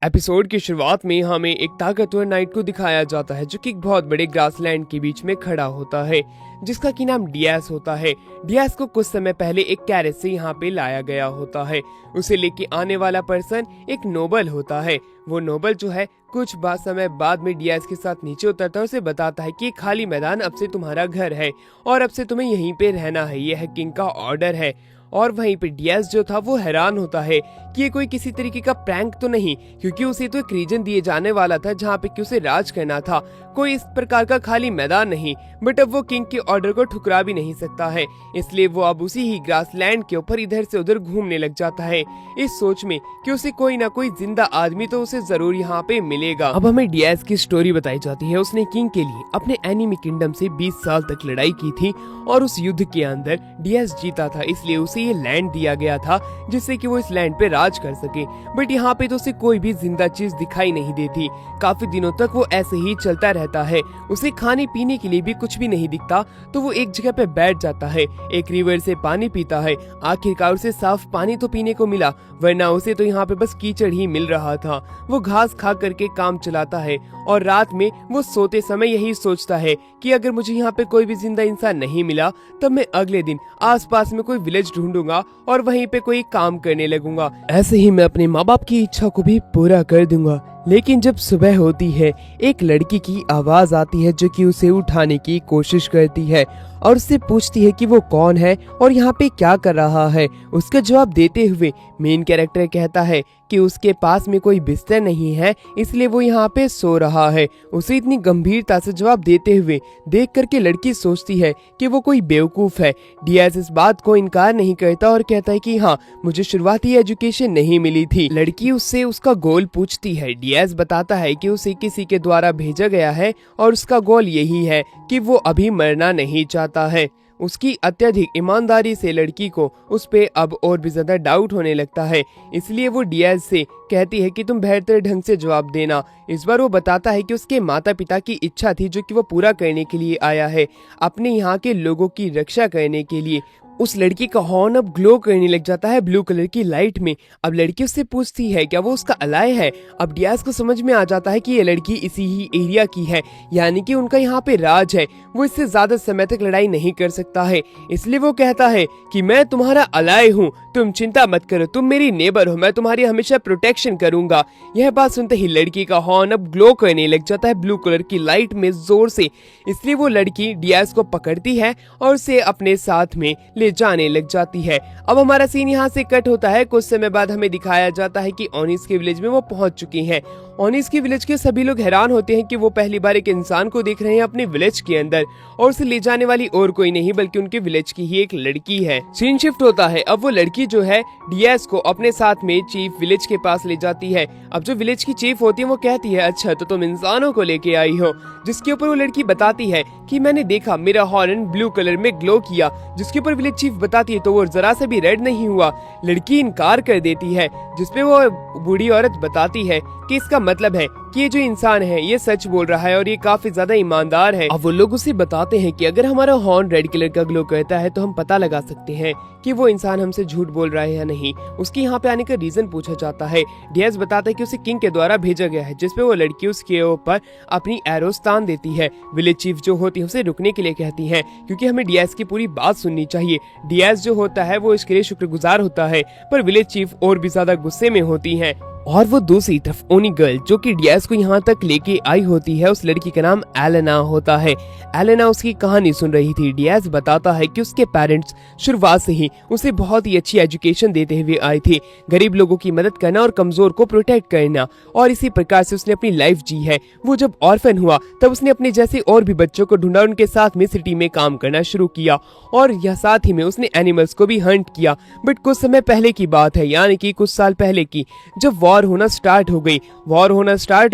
Episode की शुरुआत में हमें एक ताकतवर नाइट को दिखाया जाता है जो कि एक बहुत बड़े ग्रासलैंड के बीच में खड़ा होता है जिसका की नाम डियास होता है। डियास को कुछ समय पहले एक कैरेज से यहाँ पे लाया गया होता है। उसे लेके आने वाला पर्सन एक नोबल होता है। वो नोबल जो है कुछ समय बाद में डियास के साथ नीचे उतरता है। उसे बताता है कि खाली मैदान अब से तुम्हारा घर है और अब से तुम्हें यहीं पे रहना है, यह किंग का ऑर्डर है। और वहीं पे डियास जो था वो हैरान होता है कि ये कोई किसी तरीके का प्रैंक तो नहीं, क्योंकि उसे तो एक रीजन दिए जाने वाला था जहाँ पे कि उसे राज करना था, कोई इस प्रकार का खाली मैदान नहीं। बट अब वो किंग के ऑर्डर को ठुकरा भी नहीं सकता है, इसलिए वो अब उसी ही ग्रासलैंड के ऊपर इधर से उधर घूमने लग जाता है इस सोच में कि उसे कोई ना कोई जिंदा आदमी तो उसे जरूर यहाँ पे मिलेगा। अब हमें डियास की स्टोरी बताई जाती है। उसने किंग के लिए अपने एनिमी किंगडम से 20 साल तक लड़ाई की थी और उस युद्ध के अंदर डियास जीता था, इसलिए उसे ये लैंड दिया गया था जिससे कि वो इस लैंड पे राज कर सके। बट यहाँ पे तो उसे कोई भी जिंदा चीज दिखाई नहीं देती। काफी दिनों तक वो ऐसे ही चलता रहता है। उसे खाने पीने के लिए भी कुछ भी नहीं दिखता, तो वो एक जगह पे बैठ जाता है, एक रिवर से पानी पीता है। आखिरकार उसे साफ पानी तो पीने को मिला, वरना उसे तो यहाँ पे बस कीचड़ ही मिल रहा था। वो घास खा करके काम चलाता है और रात में वो सोते समय यही सोचता है कि अगर मुझे यहाँ पे कोई भी जिंदा इंसान नहीं मिला तब मैं अगले दिन आसपास में कोई विलेज ढूंढूंगा और वहीं पे कोई काम करने लगूंगा। ऐसे ही मैं अपने माँ बाप की इच्छा को भी पूरा कर दूंगा। लेकिन जब सुबह होती है एक लड़की की आवाज आती है जो कि उसे उठाने की कोशिश करती है और उससे पूछती है कि वो कौन है और यहाँ पे क्या कर रहा है। उसका जवाब देते हुए मेन कैरेक्टर कहता है कि उसके पास में कोई बिस्तर नहीं है, इसलिए वो यहाँ पे सो रहा है। उसे इतनी गंभीरता से जवाब देते हुए देख करके लड़की सोचती है कि वो कोई बेवकूफ है। डियास इस बात को इनकार नहीं करता और कहता है कि हाँ, मुझे शुरुआती एजुकेशन नहीं मिली थी। लड़की उससे उसका गोल पूछती है। डियास बताता है कि उसे किसी के द्वारा भेजा गया है और उसका गोल यही है कि वो अभी मरना नहीं चाहता है। उसकी अत्यधिक ईमानदारी से लड़की को उस पे अब और भी ज्यादा डाउट होने लगता है, इसलिए वो डियास से कहती है कि तुम बेहतर ढंग से जवाब देना। इस बार वो बताता है कि उसके माता पिता की इच्छा थी जो कि वो पूरा करने के लिए आया है, अपने यहाँ के लोगों की रक्षा करने के लिए। उस लड़की का हॉर्न अब ग्लो करने लग जाता है ब्लू कलर की लाइट में। अब लड़की उससे पूछती है क्या वो उसका अलाय है। अब डियास को समझ में आ जाता है कि ये लड़की इसी ही एरिया की है, यानी कि उनका यहाँ पे राज है। वो इससे ज्यादा समय तक लड़ाई नहीं कर सकता है, इसलिए वो कहता है कि मैं तुम्हारा अलाय हूँ, तुम चिंता मत करो, तुम मेरी नेबर हो, मैं तुम्हारी हमेशा प्रोटेक्शन करूंगा। यह बात सुनते ही लड़की का हॉर्न अब ग्लो करने लग जाता है ब्लू कलर की लाइट में जोर से, इसलिए वो लड़की डियास को पकड़ती है और उसे अपने साथ में ले जाने लग जाती है। अब हमारा सीन यहाँ से कट होता है। कुछ समय बाद हमें दिखाया जाता है कि ओनिस के विलेज में वो पहुंच चुकी हैं। ओनिस के विलेज के सभी लोग हैरान होते हैं कि वो पहली बार एक इंसान को देख रहे हैं अपने विलेज के अंदर, और उसे ले जाने वाली और कोई नहीं बल्कि उनके विलेज की ही एक लड़की है। सीन शिफ्ट होता है। अब वो लड़की जो है डियास को अपने साथ में चीफ विलेज के पास ले जाती है। अब जो विलेज की चीफ होती है वो कहती है अच्छा तो तुम इंसानों को लेके आई हो, जिसके ऊपर वो लड़की बताती है कि मैंने देखा मेरा हॉर्न ब्लू कलर में ग्लो किया, जिसके ऊपर विलेज चीफ बताती है तो वो जरा से भी रेड नहीं हुआ। लड़की इनकार कर देती है, जिसपे वो बूढ़ी औरत बताती है कि इसका मतलब है कि ये जो इंसान है ये सच बोल रहा है और ये काफी ज्यादा ईमानदार है। अब वो लोग उसे बताते हैं कि अगर हमारा हॉर्न रेड कलर का ग्लो करता है तो हम पता लगा सकते हैं कि वो इंसान हमसे झूठ बोल रहा है या नहीं। उसके यहाँ पे आने का रीजन पूछा जाता है। डियास बताता है कि उसे किंग के द्वारा भेजा गया है, जिसपे वो लड़की उसके ऊपर अपनी एरोस तान देती है। विलेज चीफ जो होती है उसे रुकने के लिए कहती है क्योंकि हमें डियास की पूरी बात सुननी चाहिए। डियास जो होता है वो इसके लिए शुक्रगुजार होता है, पर विलेज चीफ और भी ज्यादा गुस्से में होती है। और वो दूसरी तरफ ओनी गर्ल जो कि डियास को यहाँ तक लेके आई होती है, उस लड़की का नाम एलेना होता है। एलेना उसकी कहानी सुन रही थी। डियास बताता है कि उसके पेरेंट्स शुरुआत से ही उसे बहुत ही अच्छी एजुकेशन देते हुए आए थे, गरीब लोगों की मदद करना और कमजोर को प्रोटेक्ट करना, और इसी प्रकार से उसने अपनी लाइफ जी है। वो जब ऑर्फन हुआ तब उसने अपने जैसे और भी बच्चों को ढूंढा, उनके साथ में सिटी में काम करना शुरू किया और यह साथ ही में उसने एनिमल्स को भी हंट किया। बट कुछ समय पहले की बात है, यानी कि कुछ साल पहले की, जब वॉर होना स्टार्ट हो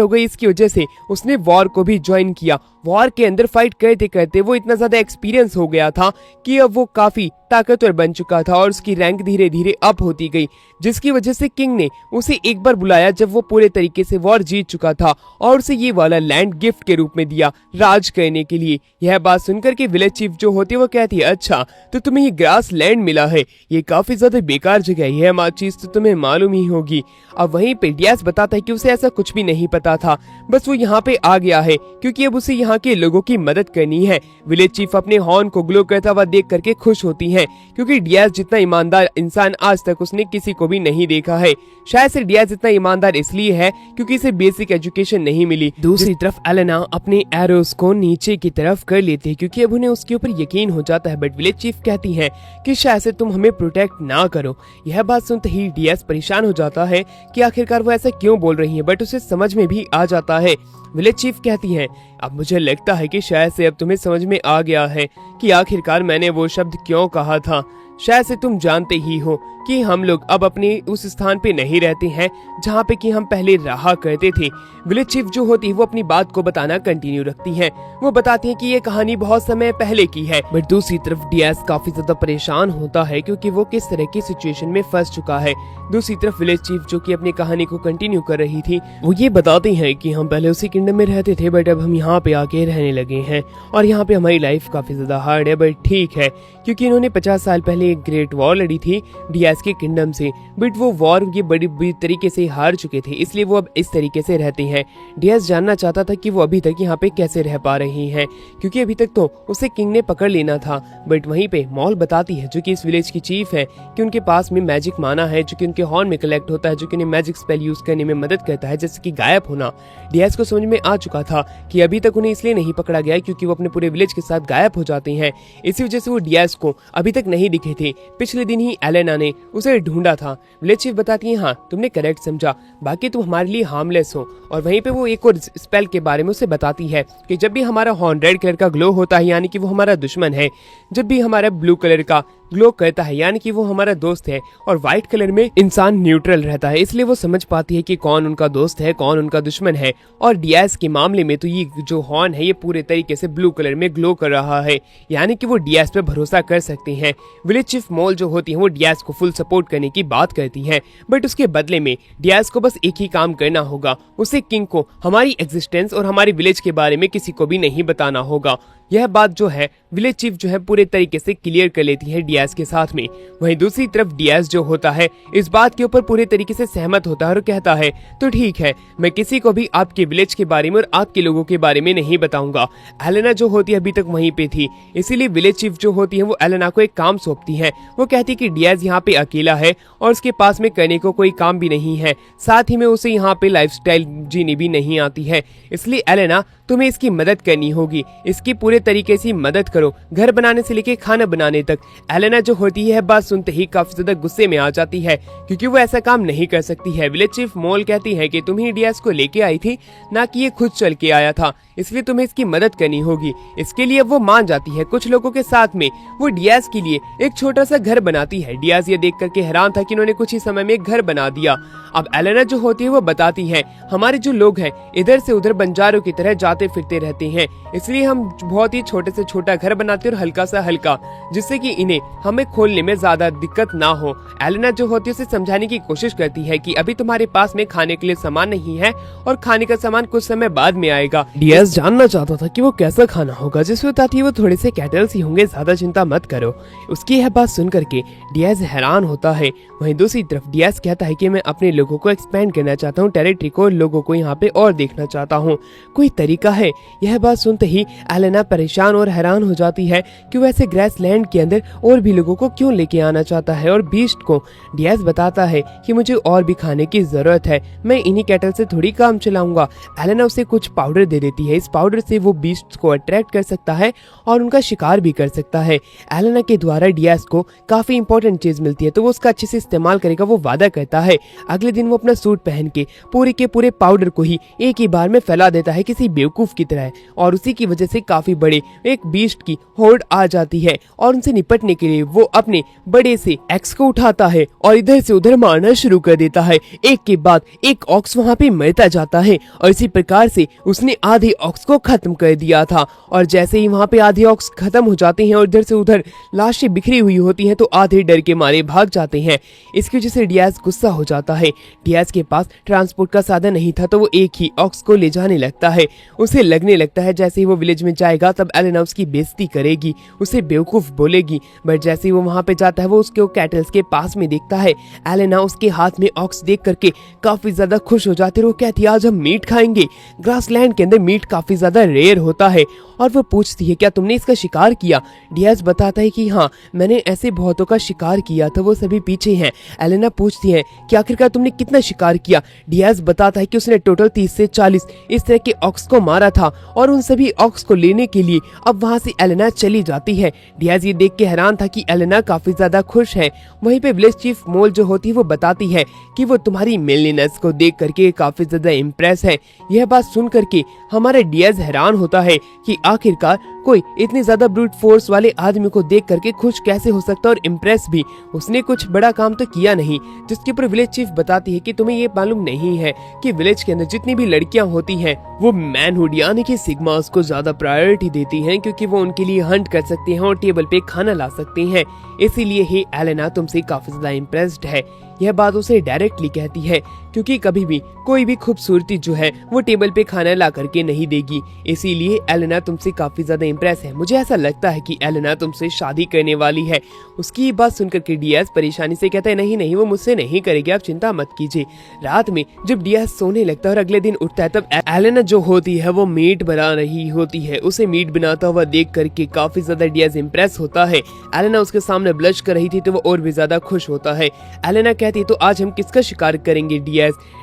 गई, इसकी वजह से उसने वॉर को भी ज्वाइन किया। वॉर के अंदर फाइट करते करते वो इतना ज्यादा एक्सपीरियंस हो गया था कि अब वो काफी ताकतवर बन चुका था और उसकी रैंक धीरे धीरे अप होती गई, जिसकी वजह से किंग ने उसे एक बार बुलाया जब वो पूरे तरीके से वॉर जीत चुका था और उसे ये वाला लैंड गिफ्ट के रूप में दिया राज करने के लिए। यह बात सुनकर के विलेज चीफ जो होती है वो कहती है अच्छा तो तुम्हें ये ग्रास लैंड मिला है, ये काफी ज्यादा बेकार जगह है, यह चीज तो तुम्हें मालूम ही होगी। अब वहीं वहीं पे डियाज बताता है कि उसे ऐसा कुछ भी नहीं पता था, बस वो यहाँ पे आ गया है क्योंकि अब उसे यहाँ के लोगों की मदद करनी है। विलेज चीफ अपने हॉर्न को ग्लो करता हुआ देख करके खुश होती है क्योंकि डियाज जितना ईमानदार इंसान आज तक उसने किसी को भी नहीं देखा है। शायद से डियाज इतना ईमानदार इसलिए है क्योंकि इसे बेसिक एजुकेशन नहीं मिली। दूसरी तरफ एलेना अपने एरोस को नीचे की तरफ कर लेती है क्योंकि अब उन्हें उसके ऊपर यकीन हो जाता है, बट विलेज चीफ कहती है कि शायद से तुम हमें प्रोटेक्ट ना करो। यह बात सुनते ही डियाज परेशान हो जाता है कि आखिरकार वो ऐसा क्यों बोल रही है, बट उसे समझ में भी आ जाता है। विलेज चीफ कहती है, अब मुझे लगता है कि शायद से अब तुम्हें समझ में आ गया है कि आखिरकार मैंने वो शब्द क्यों कहा था। शायद से तुम जानते ही हो कि हम लोग अब अपने उस स्थान पे नहीं रहते हैं जहाँ पे कि हम पहले रहा करते थे। विलेज चीफ जो होती है वो अपनी बात को बताना कंटिन्यू रखती है। वो बताती है कि ये कहानी बहुत समय पहले की है, बट दूसरी तरफ डियाज काफी ज्यादा परेशान होता है क्योंकि वो किस तरह की सिचुएशन में फंस चुका है। दूसरी तरफ विलेज चीफ जो कि अपनी कहानी को कंटिन्यू कर रही थी, वो ये बताती है कि हम पहले उसी किंगडम में रहते थे, बट अब हम यहाँ पे आके रहने लगे हैं और यहाँ पे हमारी लाइफ काफी ज्यादा हार्ड है, बट ठीक है क्योंकि इन्होंने 50 साल पहले एक ग्रेट वॉर लड़ी थी डियाज के किंगडम से, बट वो वॉर ये बड़ी बुरी तरीके से हार चुके थे, इसलिए वो अब इस तरीके से रहते हैं। डियाज जानना चाहता था कि वो अभी तक यहाँ पे कैसे रह पा रही हैं क्योंकि अभी तक तो उसे किंग ने पकड़ लेना था। बट वहीं पे मॉल बताती है जो कि इस विलेज की चीफ है कि उनके पास में मैजिक माना है जो कि उनके हॉर्न में कलेक्ट होता है, जो कि उन्हें मैजिक स्पेल यूज करने में मदद करता है, जैसे कि गायब होना। डियाज को समझ में आ चुका था कि अभी तक उन्हें इसलिए नहीं पकड़ा गया क्योंकि वो अपने पूरे विलेज के साथ गायब हो जाते हैं, इसी वजह से वो डियाज को अभी तक नहीं दिखे थे। पिछले दिन ही एलेना ने उसे ढूंढा था। विलेज चीफ बताती है, हाँ तुमने करेक्ट समझा, बाकी तुम हमारे लिए हार्मलेस हो। और वहीं पे वो एक और स्पेल के बारे में उसे बताती है कि जब भी हमारा हॉर्न रेड कलर का ग्लो होता है यानी कि वो हमारा दुश्मन है, जब भी हमारा ब्लू कलर का ग्लो करता है यानी कि वो हमारा दोस्त है, और व्हाइट कलर में इंसान न्यूट्रल रहता है, इसलिए वो समझ पाती है कि कौन उनका दोस्त है कौन उनका दुश्मन है। और डियाज के मामले में तो ये जो हॉर्न है ये पूरे तरीके से ब्लू कलर में ग्लो कर रहा है, यानी कि वो डियाज पे भरोसा कर सकते हैं। विलेज चीफ मॉल जो होती है वो डियाज को फुल सपोर्ट करने की बात करती है, बट उसके बदले में डियाज को बस एक ही काम करना होगा, उसे किंग को हमारी एग्जिस्टेंस और हमारे विलेज के बारे में किसी को भी नहीं बताना होगा। यह बात जो है विलेज चीफ जो है पूरे तरीके से क्लियर कर लेती है डियाज के साथ में। वहीं दूसरी तरफ डियाज जो होता है इस बात के ऊपर पूरे तरीके से सहमत होता है और कहता है, तो ठीक है, मैं किसी को भी आपके विलेज के बारे में और आपके लोगों के बारे में नहीं बताऊंगा। एलेना जो होती है अभी तक वहीं पे थी, इसीलिए विलेज चीफ जो होती है वो एलेना को एक काम सौंपती है। वो कहती है कि डियाज यहाँ पे अकेला है और उसके पास में करने को कोई काम भी नहीं है, साथ ही में उसे यहाँ पे लाइफस्टाइल जीनी भी नहीं आती है, इसलिए एलेना तुम्हें इसकी मदद करनी होगी, इसकी पूरे तरीके से मदद करो, घर बनाने से लेके खाना बनाने तक। एलेना जो होती है बात सुनते ही काफी ज्यादा गुस्से में आ जाती है क्योंकि वो ऐसा काम नहीं कर सकती है। विलेज चीफ मॉल कहती है कि तुम ही डियाज को लेके आई थी, ना कि ये खुद चल के आया था, इसलिए तुम्हें इसकी मदद करनी होगी। इसके लिए वो मान जाती है। कुछ लोगों के साथ में वो डियाज के लिए एक छोटा सा घर बनाती है। डियाज ये देख करके हैरान था कि उन्होंने कुछ ही समय में एक घर बना दिया। अब एलेना जो होती है वो बताती है, हमारे जो लोग हैं इधर से उधर बंजारों की तरह जाते फिरते रहते हैं, इसलिए हम बहुत ही छोटे से छोटा घर बनाते हैं और हल्का सा हल्का, जिससे कि इन्हें हमें खोलने में ज्यादा दिक्कत ना हो। एलेना जो होती है उसे समझाने की कोशिश करती है कि अभी तुम्हारे पास में खाने के लिए सामान नहीं है और खाने का सामान कुछ समय बाद में आएगा। डियाज जानना चाहता था कि वो कैसा खाना होगा, जिसमें बताती है वो थोड़े से कैटल्स ही होंगे, ज्यादा चिंता मत करो। उसकी यह बात सुन करके डियाज हैरान होता है। वहीं दूसरी तरफ डियाज कहता है कि मैं अपने लोगों को एक्सपेंड करना चाहता हूँ, टेरिटरी को, लोगों को यहाँ पे और देखना चाहता हूँ, कोई तरीका है? यह बात सुनते ही एलेना परेशान और हैरान हो जाती है कि वैसे ग्रासलैंड के अंदर और भी लोगों को क्यों लेके आना चाहता है। और बीस्ट को डियाज बताता है कि मुझे और भी खाने की जरूरत है, मैं इन्हीं कैटल से थोड़ी काम चलाऊंगा। एलेना उसे कुछ पाउडर दे देती है, इस पाउडर से वो बीस्ट को अट्रैक्ट कर सकता है और उनका शिकार भी कर सकता है। एलेना के द्वारा डियाज को काफी इंपॉर्टेंट चीज मिलती है, तो वो उसका अच्छे से इस्तेमाल करेगा, वो वादा करता है। अगले दिन वो अपना सूट पहन के पूरे पाउडर को ही एक ही बार में फैला देता है किसी बेवकूफ की तरह, और उसी की वजह से काफी बड़े एक बीस्ट की होड़ आ जाती है और उनसे निपटने के लिए वो अपने बड़े से एक्स को उठाता है और इधर से उधर मारना शुरू कर देता है। एक के बाद एक ऑक्स वहाँ पे मरता जाता है और इसी प्रकार से उसने आधे ऑक्स को खत्म कर दिया था। और जैसे ही वहाँ पे आधे ऑक्स खत्म हो जाते हैं और इधर से उधर लाशें बिखरी हुई होती हैं, तो आधे डर के मारे भाग जाते हैं। इसकी वजह से डियाज गुस्सा हो जाता है। डियाज के पास ट्रांसपोर्ट का साधन नहीं था, तो वो एक ही ऑक्स को ले जाने लगता है। उसे लगने लगता है जैसे ही वो विलेज में जाएगा होगा तब एलेना उसकी बेइज्जती करेगी, उसे बेवकूफ बोलेगी। बट जैसे ही वो वहाँ पे जाता है वो उसके कैटल्स के पास में देखता है। एलेना उसके हाथ में ऑक्स देख करके काफी ज्यादा खुश हो जाती है। वो कहती है आज हम मीट खाएंगे। ग्रासलैंड के अंदर मीट काफी ज्यादा रेयर होता है और वो पूछती है क्या तुमने इसका शिकार किया। डियाज बताता है कि हाँ मैंने ऐसे बहुतों का शिकार किया था, वो सभी पीछे हैं। एलेना पूछती है कि आखिरकार तुमने कितना शिकार किया। डियाज बताता है कि उसने टोटल 30 से 40 इस तरह के ऑक्स को मारा था और उन सभी ऑक्स को लेने के लिए अब वहाँ से एलेना चली जाती है। डियाज ये देख के हैरान था कि एलेना काफी ज्यादा खुश है। वहीं पे विलेज चीफ मोल जो होती है वो बताती है कि वो तुम्हारी मेलनेस को देख करके काफी ज्यादा इम्प्रेस है। यह बात सुन करके हमारा डियाज हैरान होता है कि आखिरकार कोई इतनी ज्यादा ब्रूट फोर्स वाले आदमी को देख करके खुश कैसे हो सकता है और इम्प्रेस भी। उसने कुछ बड़ा काम तो किया नहीं। जिसके ऊपर विलेज चीफ बताती है कि तुम्हें ये मालूम नहीं है कि विलेज के अंदर जितनी भी लड़कियां होती हैं वो मैनहुड यानी कि सिग्मास को ज्यादा प्रायोरिटी देती हैं, क्योंकि वो उनके लिए हंट कर सकती हैं और टेबल पे खाना ला सकती हैं। इसीलिए ही एलेना तुमसे काफी ज्यादा इम्प्रेस्ड है। यह बात उसे डायरेक्टली कहती है क्योंकि कभी भी कोई भी खूबसूरती जो है वो टेबल पे खाना ला करके नहीं देगी। इसीलिए एलेना तुमसे काफी ज्यादा इम्प्रेस है। मुझे ऐसा लगता है कि एलेना तुमसे शादी करने वाली है। उसकी ये बात सुनकर के डियाज परेशानी से कहता है नहीं नहीं वो मुझसे नहीं करेगी, आप चिंता मत कीजिए। रात में जब डियाज सोने लगता है और अगले दिन उठता है तब एलेना जो होती है वो मीट बना रही होती है। उसे मीट बनाता हुआ देख करके काफी ज्यादा डियाज इम्प्रेस होता है। एलेना उसके सामने ब्लश कर रही थी तो वो और भी ज्यादा खुश होता है। एलेना कहती तो आज हम किसका शिकार करेंगे डियाज।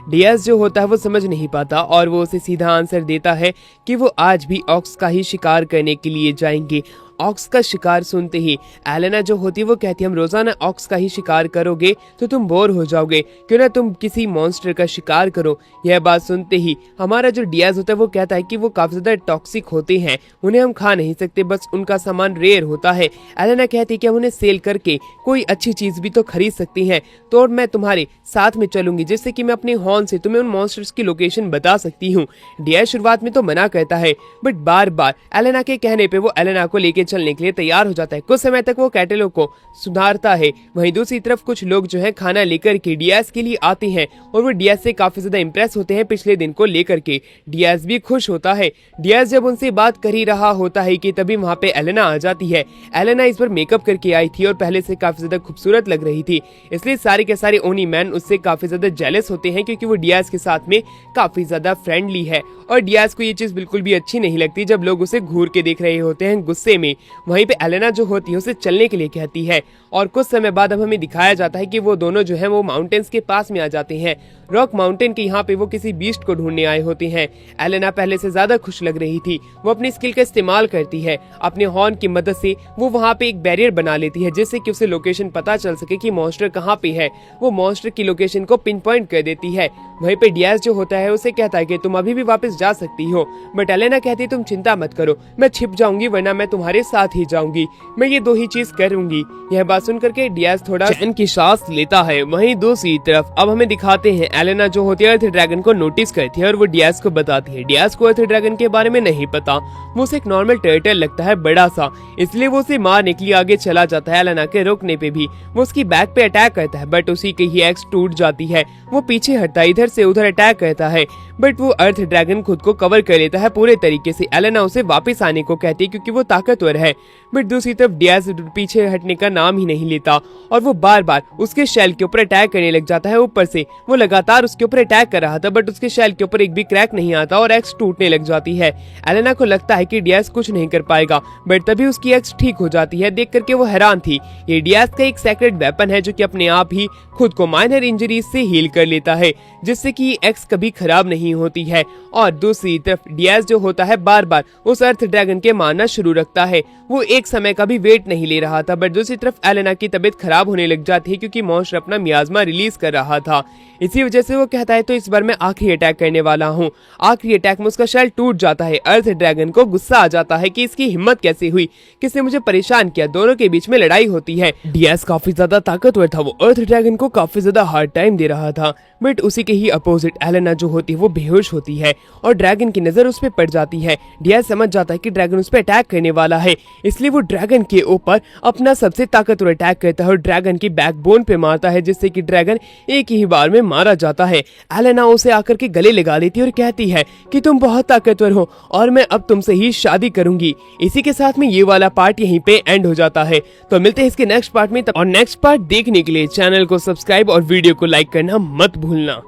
डियाज जो होता है वो समझ नहीं पाता और वो उसे सीधा आंसर देता है कि वो आज भी ऑक्स का ही शिकार करने के लिए जाएंगे। ऑक्स का शिकार सुनते ही एलेना जो होती है वो कहती है हम रोजाना ऑक्स का ही शिकार करोगे तो तुम बोर हो जाओगे, क्यों ना तुम किसी मॉन्स्टर का शिकार करो। यह बात सुनते ही हमारा जो डियाज होता है वो कहता है कि वो काफी ज्यादा टॉक्सिक होते हैं, उन्हें हम खा नहीं सकते, बस उनका सामान रेयर होता है। एलेना कहती है कि हम उन्हें सेल करके कोई अच्छी चीज भी तो खरीद सकती हैं, तो और मैं तुम्हारे साथ में चलूंगी जिससे कि मैं अपने हॉर्न से तुम्हें उन मॉन्स्टर्स की लोकेशन बता सकती हूँ। डियाज शुरुआत में तो मना करता है बट बार बार एलेना के कहने पे वो एलेना को लेके चलने के लिए तैयार हो जाता है। कुछ समय तक वो कैटलों को सुधारता है। वहीं दूसरी तरफ कुछ लोग जो है खाना लेकर के डियाज के लिए आते हैं और वो डियाज से काफी ज्यादा इम्प्रेस होते हैं पिछले दिन को लेकर के। डियाज भी खुश होता है। डियाज जब उनसे बात कर ही रहा होता है कि तभी वहाँ पे एलेना आ जाती है। एलेना इस बार मेकअप करके आई थी और पहले से काफी ज्यादा खूबसूरत लग रही थी, इसलिए सारे के सारे ओनी मैन उससे काफी ज्यादा जेलस होते हैं क्योंकि वो डियाज के साथ में काफी ज्यादा फ्रेंडली है। और डियाज को ये चीज बिल्कुल भी अच्छी नहीं लगती जब लोग उसे घूर के देख रहे होते हैं गुस्से में। वहीं पे एलेना जो होती है उसे चलने के लिए कहती है और कुछ समय बाद अब हमें दिखाया जाता है कि वो दोनों जो है वो माउंटेन्स के पास में आ जाते हैं। रॉक माउंटेन के यहाँ पे वो किसी बीस्ट को ढूंढने आए होते हैं। एलेना पहले से ज्यादा खुश लग रही थी। वो अपनी स्किल का इस्तेमाल करती है। अपने हॉर्न की मदद से वो वहाँ पे एक बैरियर बना लेती है जिससे कि उसे लोकेशन पता चल सके कि मॉन्स्टर कहाँ पे है। वो मॉन्स्टर की लोकेशन को पिन पॉइंट कर देती है। वहीं पे डियाज जो होता है उसे कहता है कि तुम अभी भी वापस जा सकती हो, बट एलेना कहती है तुम चिंता मत करो, मैं छिप जाऊंगी वरना मैं तुम्हारे साथ ही जाऊंगी, मैं ये दो ही चीज करूंगी। यह बात सुनकर के डियाज थोड़ा चैन की सांस लेता है। वहीं दूसरी तरफ अब हमें दिखाते हैं एलेना जो होती है अर्थ ड्रैगन को नोटिस करती है और वो डियाज को बताती है। डियाज को अर्थ ड्रैगन के बारे में नहीं पता, वो उसे एक नॉर्मल टर्टल लगता है बड़ा सा, इसलिए वो उसे मारने के लिए आगे चला जाता है। एलेना के रोकने पे भी वो उसकी बैक पे अटैक करता है बट उसी की ही एक्स टूट जाती है। वो पीछे हटता है, इधर से उधर अटैक करता है बट वो अर्थ ड्रैगन खुद को कवर कर लेता है पूरे तरीके से। एलेना उसे वापस आने को कहती है क्योंकि वो ताकतवर है, बट दूसरी तरफ डियाज पीछे हटने का नाम ही नहीं लेता और वो बार बार उसके शेल के ऊपर अटैक करने लग जाता है। ऊपर से वो लगातार उसके ऊपर अटैक कर रहा था बट उसके शेल के ऊपर एक भी क्रैक नहीं आता और एक्स टूटने लग जाती है। एलेना को लगता है कि डियाज कुछ नहीं कर पाएगा बट तभी उसकी एक्स ठीक हो जाती है। देख करके वो हैरान थी। ये डियाज का एक सेक्रेट वेपन है जो कि अपने आप ही खुद को माइनर इंजरीज से हील कर लेता है जिससे कि एक्स कभी खराब नहीं होती है। और दूसरी तरफ डियाज जो होता है बार बार उस अर्थ ड्रैगन के मारना शुरू रखता है। वो एक समय का भी वेट नहीं ले रहा था बट दूसरी तरफ एलेना की तबीयत खराब होने लग जाती है क्योंकि मॉन्स्टर अपना मियाज़मा रिलीज कर रहा था। इसी वजह से वो कहता है तो इस बार मैं आखिरी अटैक करने वाला हूँ। आखिरी अटैक में उसका शेल टूट जाता है। अर्थ ड्रैगन को गुस्सा आ जाता है कि इसकी हिम्मत कैसे हुई, किसने मुझे परेशान किया। दोनों के बीच में लड़ाई होती है। डियाज काफी ज्यादा ताकतवर था, वो अर्थ ड्रैगन को काफी ज्यादा हार्ड टाइम दे रहा था बट उसी के ही अपोजिट एलेना जो होती है वो बेहोश होती है और ड्रैगन की नजर उस पर पड़ जाती है। डियाज समझ जाता है कि ड्रैगन उस पर अटैक करने वाला है, इसलिए इसलिए वो ड्रैगन के ऊपर अपना सबसे ताकतवर अटैक करता है और ड्रैगन की बैकबोन पे मारता है, जिससे कि ड्रैगन एक ही बार में मारा जाता है। एलेना उसे आकर के गले लगा लेती है और कहती है कि तुम बहुत ताकतवर हो और मैं अब तुमसे ही शादी करूंगी। इसी के साथ में ये वाला पार्ट यहीं पे एंड हो जाता है। तो मिलते हैं इसके नेक्स्ट पार्ट में, और नेक्स्ट पार्ट देखने के लिए चैनल को सब्सक्राइब और वीडियो को लाइक करना मत भूलना।